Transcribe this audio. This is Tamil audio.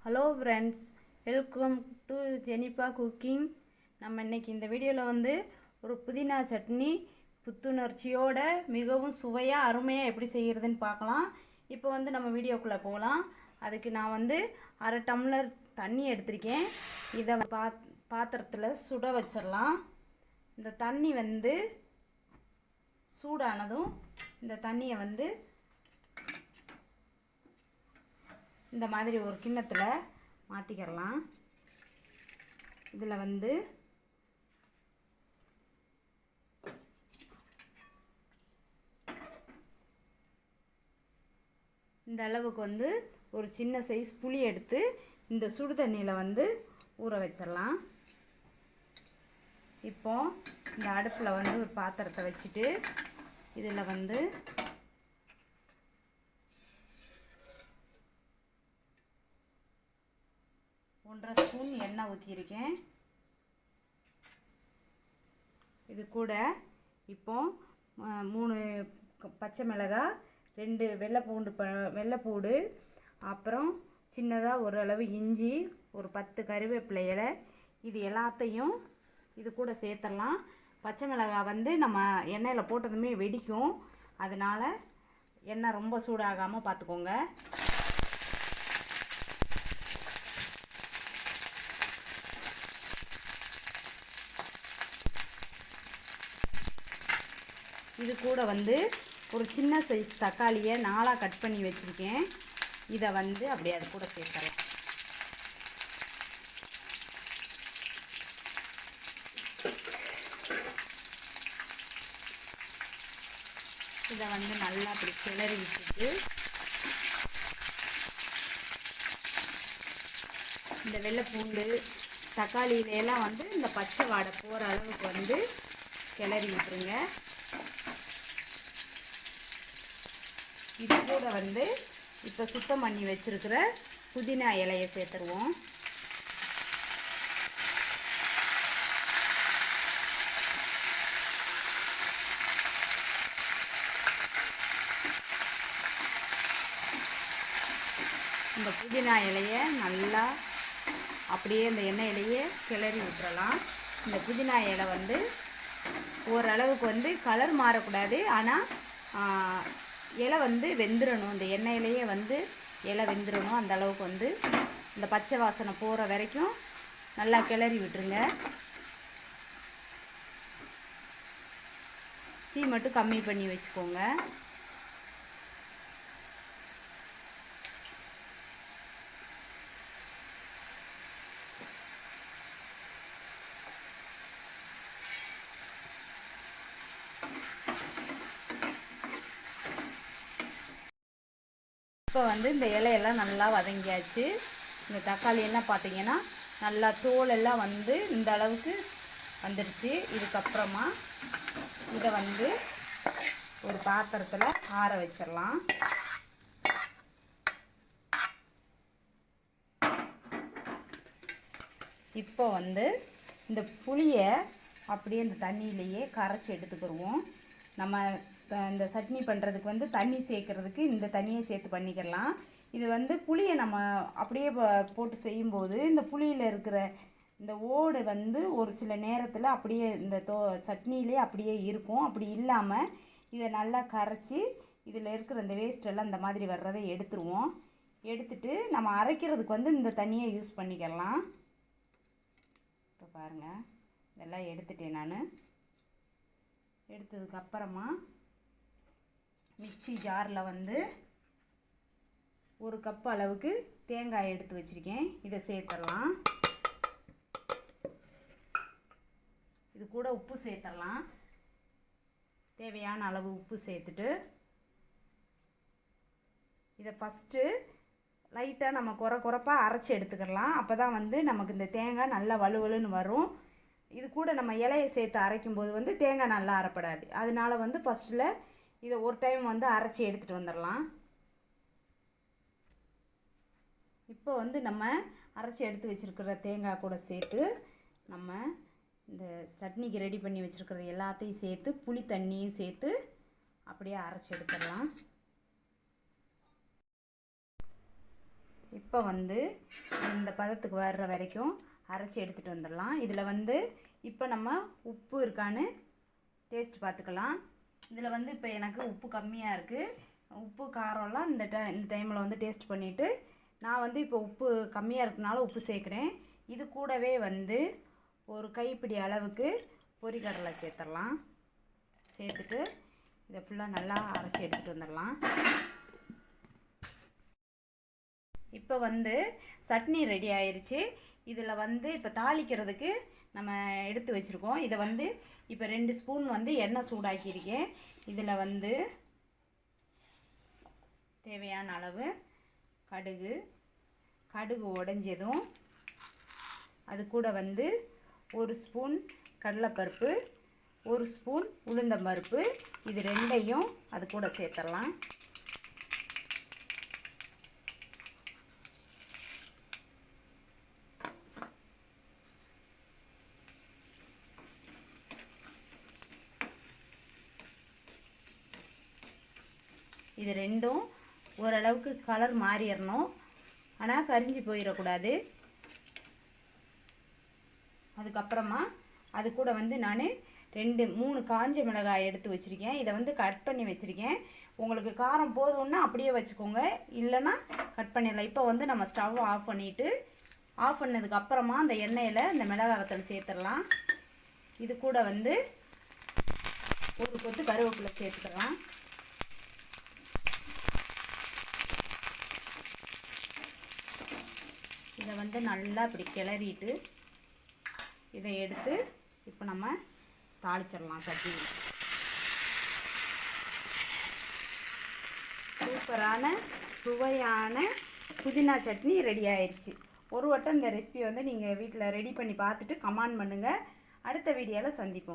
Hello friends, welcome to Jenifa cooking. நம்ம இன்றைக்கி இந்த வீடியோவில் வந்து ஒரு புதினா சட்னி புத்துணர்ச்சியோட மிகவும் சுவையாக அருமையாக எப்படி செய்கிறதுன்னு பார்க்கலாம். இப்போ வந்து நம்ம வீடியோக்குள்ளே போகலாம். அதுக்கு நான் வந்து 1/2 டம்ளர் தண்ணி எடுத்திருக்கேன். இதை பாத்திரத்தில் சுட வச்சிடலாம். இந்த தண்ணி வந்து சூடானதும் இந்த தண்ணியை வந்து இந்த மாதிரி ஒரு கிண்ணத்தில் மாற்றிக்கிறலாம். இதில் வந்து இந்த அளவுக்கு வந்து ஒரு சின்ன சைஸ் புளி எடுத்து இந்த சுடு தண்ணியில் வந்து ஊற வச்சிடலாம். இப்போ இந்த அடுப்பில் வந்து ஒரு பாத்திரத்தை வச்சுட்டு இதில் வந்து ஒன்றரை ஸ்பூன் எண்ணெய் ஊற்றியிருக்கேன். இது கூட இப்போ 3 பச்சை மிளகாய், 2 வெள்ளைப்பூடு, அப்புறம் சின்னதாக ஒரு அளவு இஞ்சி, ஒரு 10 கறிவேப்பிலை இலை, இது எல்லாத்தையும் இது கூட சேர்த்துடலாம். பச்சை மிளகாய் வந்து நம்ம எண்ணெயில் போட்டதுமே வெடிக்கும், அதனால் எண்ணெய் ரொம்ப சூடாகாமல் பார்த்துக்கோங்க. இது கூட வந்து ஒரு சின்ன சைஸ் தக்காளியை 4ஆக கட் பண்ணி வச்சுருக்கேன். இதை வந்து அப்படியே அது கூட சேர்த்துறேன். இதை வந்து நல்லா அப்படி கிளறி விட்டுட்டு இந்த வெள்ளைப்பூண்டு தக்காளியிலெல்லாம் வந்து இந்த பச்சை வாடை போகிற அளவுக்கு வந்து கிளறி விட்டுருங்க. இது கூட வந்து இப்போ சுத்தம் பண்ணி வச்சுருக்கிற புதினா இலையை சேர்த்துருவோம். இந்த புதினா இலையை நல்லா அப்படியே இந்த எண்ணெயிலேயே கிளறி விட்டுறலாம். இந்த புதினா இலை வந்து ஓரளவுக்கு வந்து கலர் மாறக்கூடாது, ஆனால் இலை வந்து வெந்துடணும். இந்த எண்ணெயிலேயே வந்து இலை வெந்துடணும். அந்த அளவுக்கு வந்து இந்த பச்சை வாசனை போகிற வரைக்கும் நல்லா கிளறி விட்டுருங்க. தீ மட்டும் கம்மி பண்ணி வச்சுக்கோங்க. இப்போ வந்து இந்த இலையெல்லாம் நல்லா வதங்கியாச்சு. இந்த தக்காளி எல்லாம் பார்த்தீங்கன்னா நல்லா தோலெல்லாம் வந்து இந்த அளவுக்கு வந்துடுச்சு. இதுக்கப்புறமா இதை வந்து ஒரு பாத்திரத்தில் ஆற வச்சிடலாம். இப்போ வந்து இந்த புளியை அப்படியே இந்த தண்ணியிலேயே கரைச்சி எடுத்துக்கிடுவோம். நம்ம இந்த சட்னி பண்ணுறதுக்கு வந்து தண்ணி சேர்க்குறதுக்கு இந்த தண்ணியை சேர்த்து பண்ணிக்கலாம். இது வந்து புளியை நம்ம அப்படியே போட்டு செய்யும்போது இந்த புளியில் இருக்கிற இந்த ஓடு வந்து ஒரு சில நேரத்தில் அப்படியே இந்த சட்னியிலே அப்படியே இருக்கும். அப்படி இல்லாமல் இதை நல்லா கரைச்சி இதில் இருக்கிற இந்த வேஸ்ட்டெல்லாம் இந்த மாதிரி வர்றதை எடுத்துருவோம். எடுத்துட்டு நம்ம அரைக்கிறதுக்கு வந்து இந்த தண்ணியை யூஸ் பண்ணிக்கலாம். இப்போ பாருங்கள், இதெல்லாம் எடுத்துட்டேன். நான் எடுத்ததுக்கப்புறமா மிக்ஸி ஜாரில் வந்து 1 கப் அளவுக்கு தேங்காய் எடுத்து வச்சுருக்கேன். இதை சேர்த்துடலாம். இது கூட உப்பு சேர்த்துடலாம். தேவையான அளவு உப்பு சேர்த்துட்டு இதை ஃபஸ்ட்டு லைட்டாக நம்ம குறைப்பாக அரைச்சி எடுத்துக்கலாம். அப்போ தான் வந்து நமக்கு இந்த தேங்காய் நல்லா வலுவலுன்னு வரும். இது கூட நம்ம இலையை சேர்த்து அரைக்கும்போது வந்து தேங்காய் நல்லா அரைப்படாது. அதனால வந்து ஃபஸ்ட்டில் இதை ஒரு டைம் வந்து அரைச்சி எடுத்துகிட்டு வந்துடலாம். இப்போ வந்து நம்ம அரைச்சி எடுத்து வச்சுருக்கிற தேங்காய் கூட சேர்த்து நம்ம இந்த சட்னிக்கு ரெடி பண்ணி வச்சுருக்கிறது எல்லாத்தையும் சேர்த்து புளி தண்ணியும் சேர்த்து அப்படியே அரைச்சி எடுத்துடலாம். இப்போ இப்போ வந்து இந்த பதத்துக்கு வர்ற வரைக்கும் அரைச்சி எடுத்துகிட்டு வந்துடலாம். இதில் வந்து இப்போ நம்ம உப்பு இருக்கான்னு டேஸ்ட் பார்த்துக்கலாம். இதில் வந்து இப்போ எனக்கு உப்பு கம்மியாக இருக்குது. உப்பு காரம்லாம் இந்த டைமில் வந்து டேஸ்ட் பண்ணிவிட்டு நான் வந்து இப்போ உப்பு கம்மியாக இருக்கனால உப்பு சேர்க்குறேன். இது கூடவே வந்து ஒரு கைப்பிடி அளவுக்கு பொரிக்கடலை சேர்த்துடலாம். சேர்த்துட்டு இதை ஃபுல்லாக நல்லா அரைச்சி எடுத்துகிட்டு வந்துடலாம். இப்போ வந்து சட்னி ரெடி ஆயிடுச்சு. இதில் வந்து இப்போ தாளிக்கிறதுக்கு நம்ம எடுத்து வச்சுருக்கோம். இதை வந்து இப்போ 2 ஸ்பூன் வந்து எண்ணெய் சூடாக்கியிருக்கேன். இதில் வந்து தேவையான அளவு கடுகு உடைஞ்சதும் அது கூட வந்து 1 ஸ்பூன் கடலைப்பருப்பு, 1 ஸ்பூன் உளுந்தம்பருப்பு, இது 2ஐயும் அது கூட சேர்த்துடலாம். இது ரெண்டும் ஓரளவுக்கு கலர் மாறிடணும், ஆனால் கரிஞ்சு போயிடக்கூடாது. அதுக்கப்புறமா அது கூட வந்து நான் 3 காஞ்ச மிளகாய் எடுத்து வச்சுருக்கேன். இதை வந்து கட் பண்ணி வச்சுருக்கேன். உங்களுக்கு காரம் போதும்னா அப்படியே வச்சுக்கோங்க, இல்லைன்னா கட் பண்ணிடலாம். இப்போ வந்து நம்ம ஸ்டவ் ஆஃப் பண்ணிவிட்டு ஆஃப் பண்ணதுக்கப்புறமா அந்த எண்ணெயில் இந்த மிளகாய் வத்தல் சேர்த்துடலாம். இது கூட வந்து ஒரு கொத்து கருவேப்பிலை சேர்த்துக்கலாம். இதை வந்து நல்லா இப்படி கிளறிட்டு இதை எடுத்து இப்போ நம்ம தாளிச்சிடலாம். சட்னி சூப்பரான சுவையான புதினா சட்னி ரெடி ஆயிடுச்சு. ஒரு வட்டம் இந்த ரெசிபி வந்து நீங்கள் வீட்டில் ரெடி பண்ணி பார்த்துட்டு கமெண்ட் பண்ணுங்கள். அடுத்த வீடியோவில் சந்திப்போம்.